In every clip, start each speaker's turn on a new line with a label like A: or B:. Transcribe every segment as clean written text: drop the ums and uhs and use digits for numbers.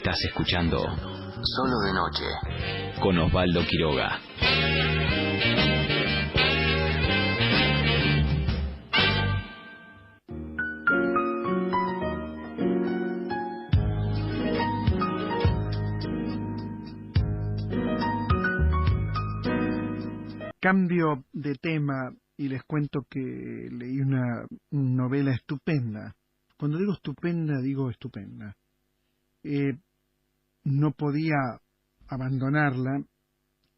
A: Estás escuchando Solo de Noche con Osvaldo Quiroga.
B: Cambio de tema y les cuento que leí una novela estupenda. Cuando digo estupenda, digo estupenda. No podía abandonarla.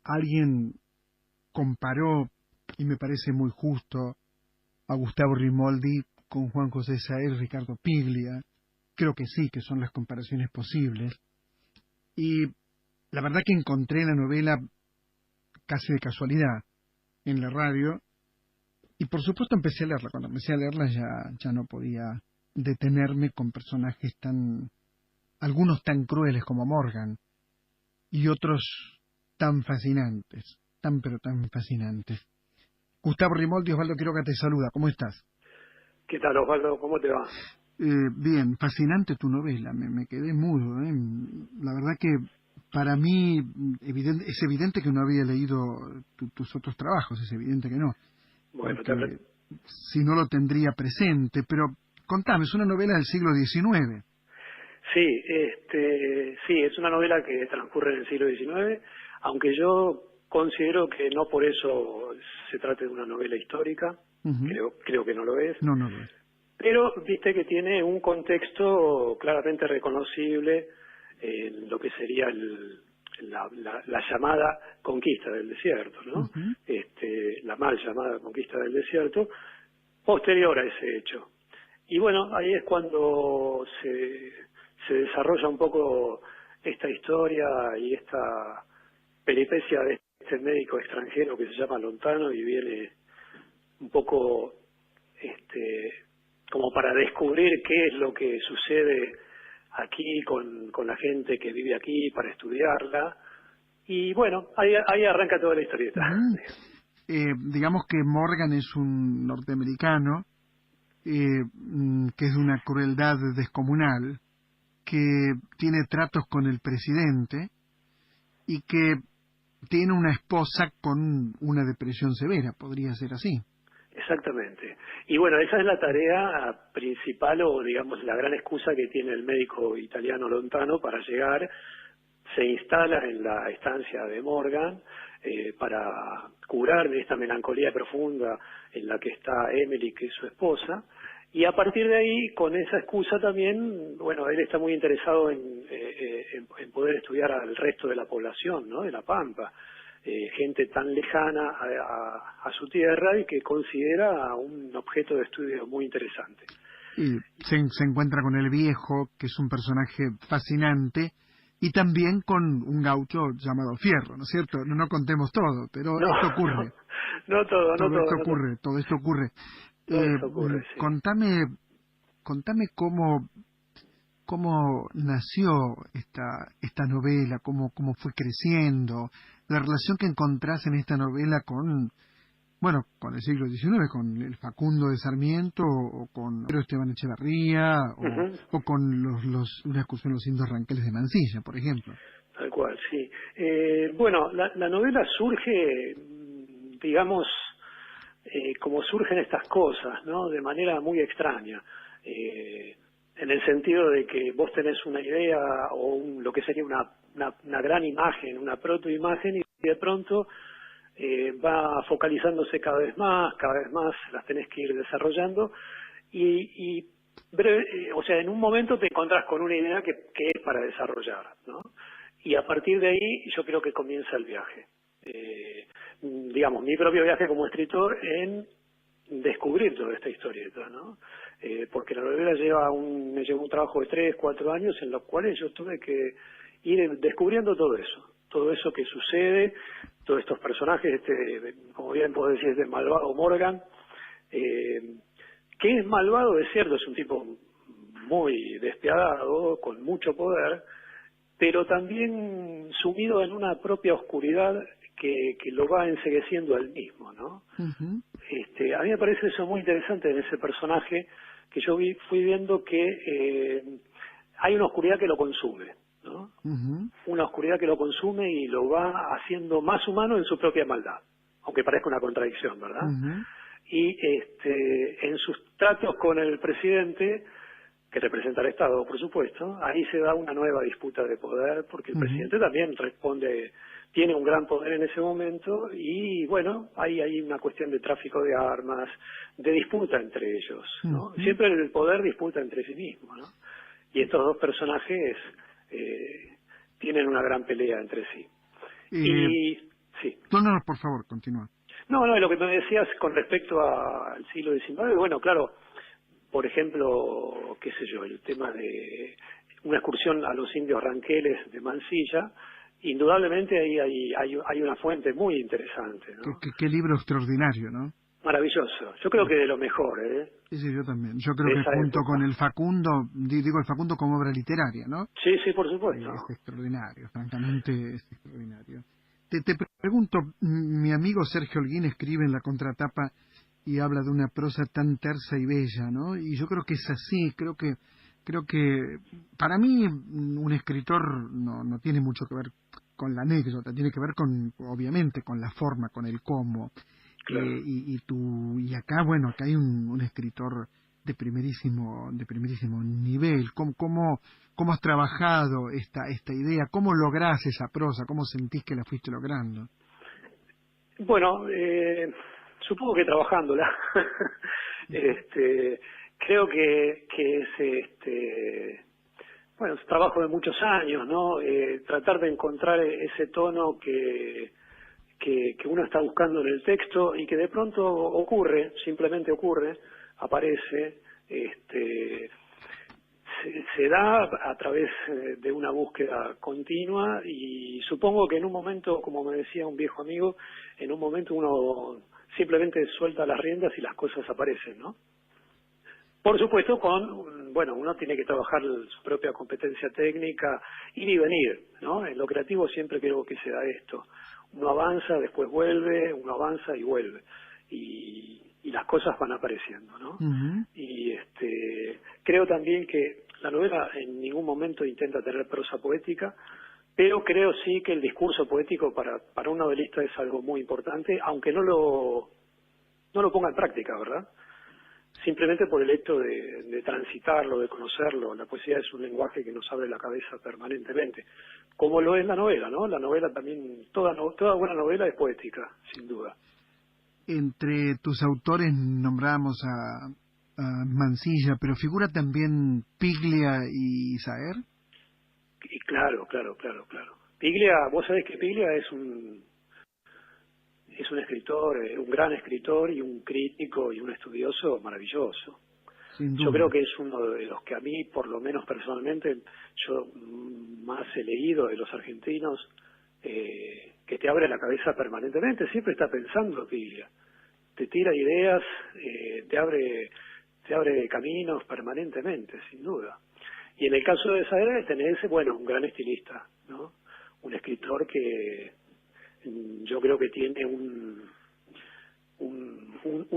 B: Alguien comparó, y me parece muy justo, a Gustavo Rimoldi con Juan José Saer y Ricardo Piglia. Creo que sí, que son las comparaciones posibles. Y la verdad que encontré la novela casi de casualidad en la radio, y por supuesto empecé a leerla. Cuando empecé a leerla ya no podía detenerme con personajes algunos tan crueles como Morgan, y otros tan fascinantes, tan fascinantes. Gustavo Rimoldi, Osvaldo Quiroga te saluda, ¿cómo estás?
C: ¿Qué tal, Osvaldo? ¿Cómo te va?
B: Bien, fascinante tu novela, me quedé mudo. La verdad que para mí es evidente que no había leído tus otros trabajos, es evidente que no.
C: Bueno,
B: si no lo tendría presente, pero contame, es una novela del siglo XIX.
C: Sí, sí, es una novela que transcurre en el siglo XIX, aunque yo considero que no por eso se trate de una novela histórica. Creo que no lo es.
B: No lo es.
C: Pero viste que tiene un contexto claramente reconocible en lo que sería la llamada conquista del desierto, ¿no? La mal llamada conquista del desierto, posterior a ese hecho. Y bueno, ahí es cuando se desarrolla un poco esta historia y esta peripecia de este médico extranjero que se llama Lontano y viene un poco como para descubrir qué es lo que sucede aquí con la gente que vive aquí, para estudiarla. Y bueno, ahí arranca toda la historieta.
B: Digamos que Morgan es un norteamericano que es de una crueldad descomunal, que tiene tratos con el presidente y que tiene una esposa con una depresión severa, podría ser así.
C: Exactamente. Y bueno, esa es la tarea principal, o digamos la gran excusa que tiene el médico italiano Lontano para llegar. Se instala en la estancia de Morgan para curar de esta melancolía profunda en la que está Emily, que es su esposa, y a partir de ahí, con esa excusa también, bueno, él está muy interesado en poder estudiar al resto de la población, ¿no?, de La Pampa, gente tan lejana a su tierra y que considera un objeto de estudio muy interesante.
B: Y se encuentra con el viejo, que es un personaje fascinante, y también con un gaucho llamado Fierro, ¿no es cierto? No contemos todo, pero esto ocurre. Todo esto ocurre.
C: Sí.
B: Contame cómo nació esta novela, cómo fue creciendo, la relación que encontrás en esta novela con el siglo XIX, con el Facundo de Sarmiento, o con Pedro Esteban Echeverría, o con una excursión en los Indios Ranqueles de Mansilla, por ejemplo.
C: Tal cual, sí. Bueno, la novela surge, digamos, como surgen estas cosas, ¿no?, de manera muy extraña. En el sentido de que vos tenés una idea o lo que sería una gran imagen, una protoimagen, y de pronto va focalizándose cada vez más, las tenés que ir desarrollando y o sea, en un momento te encontrás con una idea que es para desarrollar, ¿no? Y a partir de ahí yo creo que comienza el viaje. Digamos, mi propio viaje como escritor en descubrir toda esta historieta, ¿no? Porque la novela me llevó un trabajo de 3, 4 años en los cuales yo tuve que ir descubriendo todo eso que sucede, todos estos personajes, como bien podés decir, este malvado Morgan, que es malvado, es cierto, es un tipo muy despiadado, con mucho poder, pero también sumido en una propia oscuridad que lo va encegueciendo a él mismo, ¿no? A mí me parece eso muy interesante en ese personaje, que yo fui viendo que hay una oscuridad que lo consume, ¿no?
B: Uh-huh.
C: Una oscuridad que lo consume y lo va haciendo más humano en su propia maldad, aunque parezca una contradicción, ¿verdad?
B: Uh-huh.
C: Y en sus tratos con el presidente, que representa al Estado, por supuesto, ahí se da una nueva disputa de poder, porque el
B: Uh-huh.
C: presidente también tiene un gran poder en ese momento, y bueno, ahí hay una cuestión de tráfico de armas, de disputa entre ellos, ¿no?
B: Uh-huh.
C: Siempre el poder disputa entre sí mismo, ¿no? Y estos dos personajes tienen una gran pelea entre sí. Y sí.
B: No, por favor, continúa.
C: No, lo que me decías con respecto al siglo XIX, bueno, claro, por ejemplo, qué sé yo, el tema de una excursión a los indios ranqueles de Mansilla, indudablemente ahí hay una fuente muy interesante, ¿no?
B: Qué libro extraordinario, ¿no?
C: Maravilloso. Yo creo que de lo mejor, ¿eh?
B: Sí, yo también. Yo creo
C: De
B: que
C: esa
B: junto
C: época.
B: con el Facundo, digo el Facundo como obra literaria, ¿no?
C: Sí, por supuesto.
B: Es extraordinario, francamente es extraordinario. Te pregunto, mi amigo Sergio Holguín escribe en la contratapa y habla de una prosa tan tersa y bella, ¿no? Y yo creo que es así, creo que para mí un escritor no tiene mucho que ver con la anécdota, tiene que ver obviamente con la forma, con el cómo.
C: Claro.
B: Y acá, bueno, acá hay un escritor de primerísimo nivel. ¿Cómo has trabajado esta idea? ¿Cómo lográs esa prosa? ¿Cómo sentís que la fuiste logrando?
C: Bueno, supongo que trabajándola. Creo que es bueno, es trabajo de muchos años, ¿no? Tratar de encontrar ese tono que uno está buscando en el texto y que de pronto ocurre, simplemente ocurre, aparece, se da a través de una búsqueda continua, y supongo que en un momento, como me decía un viejo amigo, en un momento uno simplemente suelta las riendas y las cosas aparecen, ¿no? Por supuesto, uno tiene que trabajar su propia competencia técnica, ir y venir, ¿no? En lo creativo siempre creo que se da esto. Uno avanza, después vuelve, uno avanza y vuelve. Y las cosas van apareciendo, ¿no?
B: Uh-huh.
C: Y creo también que la novela en ningún momento intenta tener prosa poética, pero creo sí que el discurso poético para un novelista es algo muy importante, aunque no lo ponga en práctica, ¿verdad? Simplemente por el hecho de transitarlo, de conocerlo. La poesía es un lenguaje que nos abre la cabeza permanentemente, como lo es la novela, ¿no? La novela también, toda buena novela es poética, sin duda.
B: Entre tus autores nombramos a Mansilla, pero figura también Piglia y Saer.
C: Y claro. Piglia, vos sabés que Piglia es un escritor, un gran escritor y un crítico y un estudioso maravilloso.
B: Sin duda.
C: Yo creo que es uno de los que a mí, por lo menos personalmente, yo más he leído de los argentinos, que te abre la cabeza permanentemente. Siempre está pensando Piglia. Te tira ideas, te abre caminos permanentemente, sin duda. Y en el caso de Saer tenés, un gran estilista, ¿no? Un escritor que yo creo que tiene un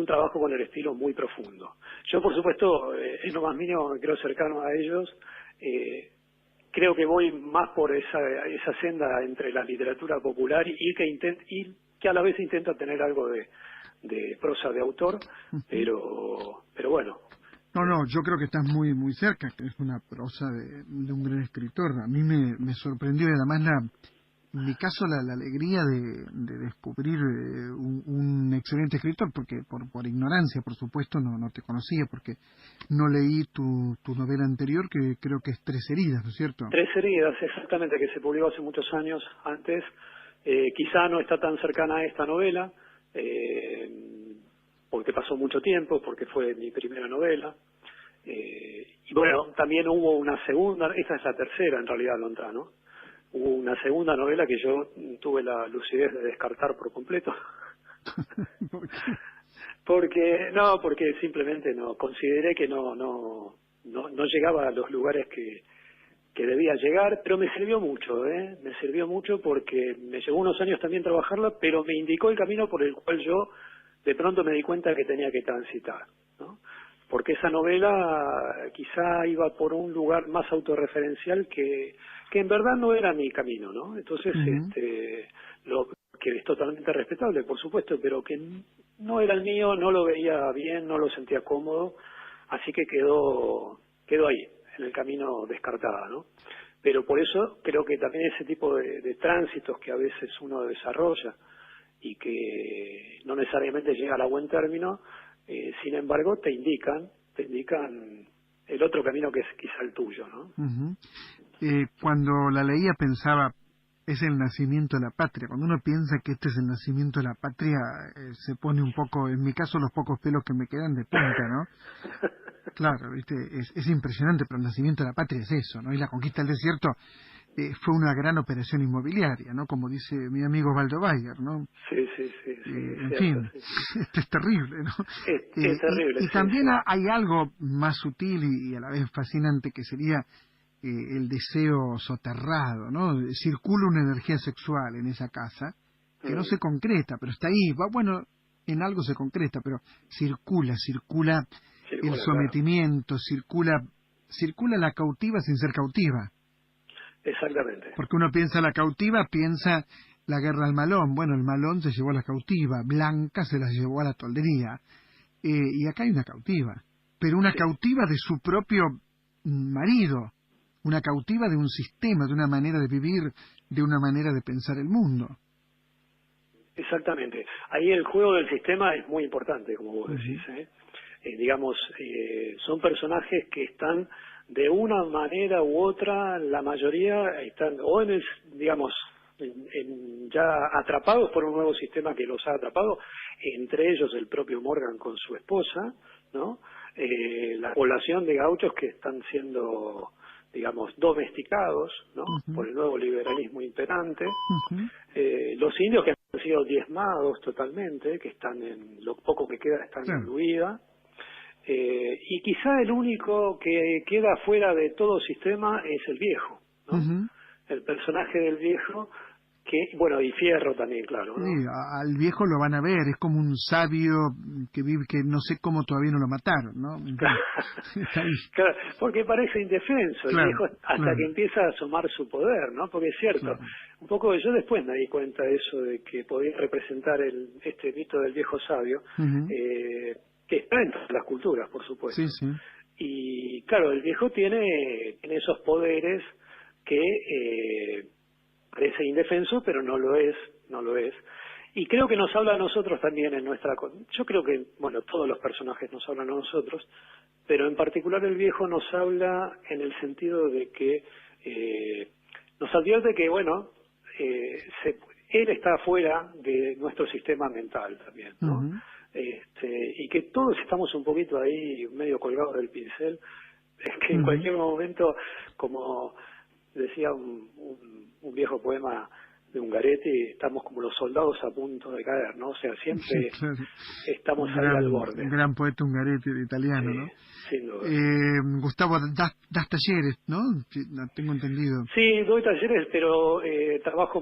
C: trabajo con el estilo muy profundo. Yo, por supuesto, en lo más mínimo me creo cercano a ellos. Creo que voy más por esa senda entre la literatura popular y que a la vez intenta tener algo de prosa de autor, pero bueno.
B: No, yo creo que estás muy muy cerca, que es una prosa de un gran escritor. A mí me sorprendió, y además en mi caso la alegría de descubrir un excelente escritor, porque por ignorancia, por supuesto, no te conocía, porque no leí tu novela anterior, que creo que es Tres heridas, ¿no es cierto?
C: Tres heridas, exactamente, que se publicó hace muchos años antes. Quizá no está tan cercana a esta novela, porque pasó mucho tiempo, porque fue mi primera novela. Y bueno, también hubo una segunda, esta es la tercera en realidad, Lontra, ¿no? Hubo una segunda novela que yo tuve la lucidez de descartar por completo. Porque simplemente no, consideré que no llegaba a los lugares que debía llegar, pero me sirvió mucho, me sirvió mucho porque me llevó unos años también trabajarla, pero me indicó el camino por el cual yo de pronto me di cuenta que tenía que transitar, ¿no? porque esa novela quizá iba por un lugar más autorreferencial que en verdad no era mi camino, ¿no? Entonces, lo que es totalmente respetable, por supuesto, pero que no era el mío, no lo veía bien, no lo sentía cómodo, así que quedó ahí, en el camino descartada, ¿no? Pero por eso creo que también ese tipo de tránsitos que a veces uno desarrolla y que no necesariamente llega a buen término, sin embargo te indican el otro camino que es quizá el tuyo, ¿no?
B: Cuando la leía pensaba, es el nacimiento de la patria. Cuando uno piensa que este es el nacimiento de la patria, se pone un poco, en mi caso, los pocos pelos que me quedan de punta, ¿no? Claro, ¿viste? Es impresionante, pero el nacimiento de la patria es eso, ¿no? Y la conquista del desierto fue una gran operación inmobiliaria, ¿no? Como dice mi amigo Osvaldo Bayer, ¿no?
C: Sí.
B: En
C: Cierto,
B: fin,
C: sí.
B: esto es terrible, ¿no?
C: Es terrible.
B: Y también hay algo más sutil y a la vez fascinante que sería el deseo soterrado, ¿no? Circula una energía sexual en esa casa que no se concreta, pero está ahí, bueno, en algo se concreta, pero circula el sometimiento, claro. circula la cautiva sin ser cautiva.
C: Exactamente.
B: Porque uno piensa la cautiva, piensa la guerra al malón. Bueno, el malón se llevó a la cautiva, Blanca se la llevó a la toldería. Y acá hay una cautiva, pero una cautiva de su propio marido, una cautiva de un sistema, de una manera de vivir, de una manera de pensar el mundo.
C: Exactamente. Ahí el juego del sistema es muy importante, como vos decís. Digamos, son personajes que están de una manera u otra, la mayoría están o en el, digamos, ya atrapados por un nuevo sistema que los ha atrapado, entre ellos el propio Morgan con su esposa, ¿no? La población de gauchos que están siendo, digamos, domesticados, ¿no? Por el nuevo liberalismo imperante, los indios que han sido diezmados totalmente, que están en lo poco que queda están en Luida, y quizá el único que queda fuera de todo sistema es el viejo, ¿no? El personaje del viejo, que bueno, y Fierro también, claro, ¿no?
B: Sí, al viejo lo van a ver, es como un sabio que vive, que no sé cómo todavía no lo mataron, ¿no?
C: Claro, porque parece indefenso el viejo hasta que empieza a asomar su poder, ¿no? Porque es cierto, un poco yo después me di cuenta de eso, de que podía representar este mito del viejo sabio, que está en todas las culturas, por supuesto. Y claro, el viejo tiene esos poderes que parece indefenso, pero no lo es. Y creo que nos habla a nosotros también en nuestra... Yo creo que, bueno, todos los personajes nos hablan a nosotros, pero en particular el viejo nos habla en el sentido de que nos advierte que, bueno, él está fuera de nuestro sistema mental también, ¿no? Y que todos estamos un poquito ahí medio colgados del pincel, que en cualquier momento, como decía un viejo poema de Ungaretti, estamos como los soldados a punto de caer, ¿no? O sea, siempre estamos ahí al borde.
B: Un gran poeta Ungaretti de italiano, ¿no?
C: Sin duda.
B: Gustavo, das talleres, ¿no? Tengo entendido.
C: Sí, doy talleres, pero trabajo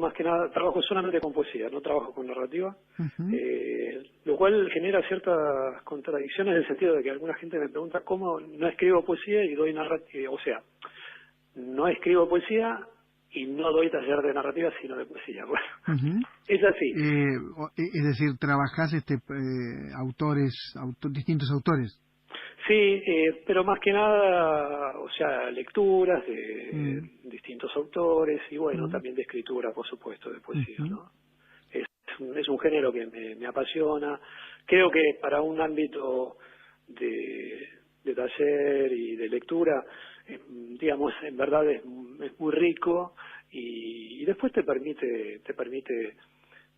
C: solamente con poesía, no trabajo con narrativa, lo cual genera ciertas contradicciones en el sentido de que alguna gente me pregunta cómo no escribo poesía y doy narrativa, o sea, no escribo poesía y no doy taller de narrativa, sino de poesía. Bueno, es así.
B: Es decir, trabajás distintos autores.
C: Sí, pero más que nada, o sea, lecturas de distintos autores y bueno, también de escritura, por supuesto, de poesía, ¿no? Es un género que me apasiona. Creo que para un ámbito de taller y de lectura, digamos, en verdad es muy rico y después te permite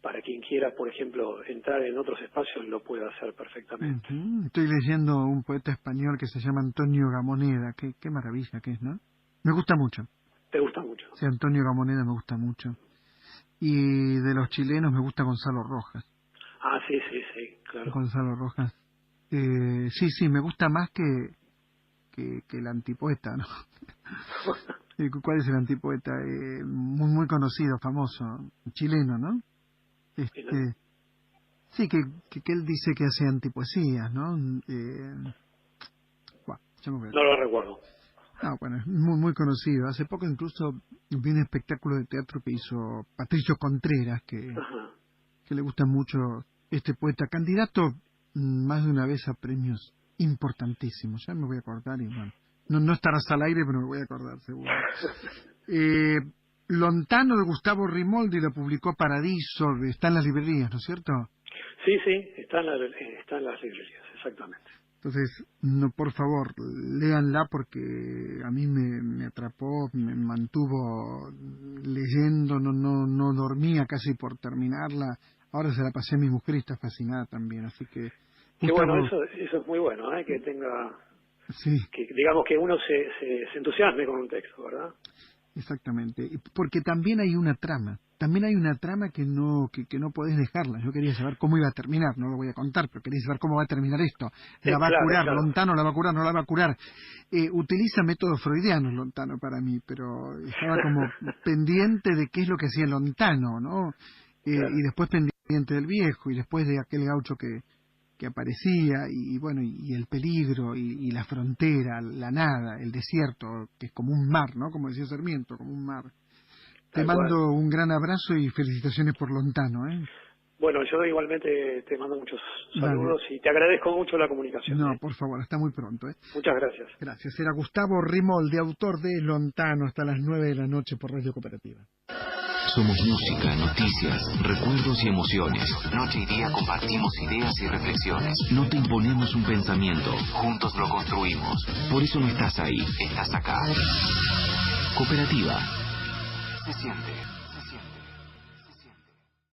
C: para quien quiera, por ejemplo, entrar en otros espacios, lo puede hacer perfectamente.
B: Estoy leyendo un poeta español que se llama Antonio Gamoneda. Qué maravilla que es, ¿no? Me gusta mucho.
C: ¿Te gusta mucho?
B: Sí, Antonio Gamoneda me gusta mucho. Y de los chilenos me gusta Gonzalo Rojas.
C: Ah, sí, claro.
B: Gonzalo Rojas. Sí, me gusta más que el antipoeta, ¿no? ¿Cuál es el antipoeta? Muy conocido, famoso, chileno, ¿no? Sí, que él dice que hace antipoesías, ¿no? tengo que
C: No lo recuerdo.
B: Ah, bueno, es muy, muy conocido. Hace poco incluso vi un espectáculo de teatro que hizo Patricio Contreras, que le gusta mucho este poeta, candidato más de una vez a premios importantísimos. Ya me voy a acordar y bueno, no estarás al aire, pero me voy a acordar seguro. Lontano de Gustavo Rimoldi lo publicó Paradiso, está en las librerías, ¿no es cierto?
C: Sí, está en las librerías, exactamente.
B: Entonces, no, por favor, léanla porque a mí me atrapó, me mantuvo leyendo, no dormía casi por terminarla. Ahora se la pasé a mi mujer y está fascinada también, así que...
C: Qué bueno, eso es muy bueno, que tenga... Sí. Que digamos que uno se entusiasme con un texto, ¿verdad?
B: Exactamente, porque también hay una trama que no podés dejarla. Yo quería saber cómo iba a terminar, no lo voy a contar, pero quería saber cómo va a terminar esto. ¿La va a curar? Claro. Lontano la va a curar, no la va a curar. Utiliza métodos freudianos Lontano para mí, pero estaba como pendiente de qué es lo que hacía Lontano, ¿no? Claro. Y después pendiente del viejo, y después de aquel gaucho que aparecía, y bueno, y el peligro, y la frontera, la nada, el desierto, que es como un mar, ¿no? Como decía Sarmiento, como un mar. Te mando un gran abrazo y felicitaciones por Lontano, ¿eh?
C: Bueno, yo igualmente te mando muchos saludos y te agradezco mucho la comunicación.
B: No, por favor, hasta muy pronto, ¿eh?
C: Muchas gracias.
B: Gracias. Era Gustavo Rimoldi, autor de Lontano, hasta las 9 de la noche por Radio Cooperativa.
A: Somos música, noticias, recuerdos y emociones. Noche y día compartimos ideas y reflexiones. No te imponemos un pensamiento, juntos lo construimos. Por eso no estás ahí, estás acá. Cooperativa. Se siente.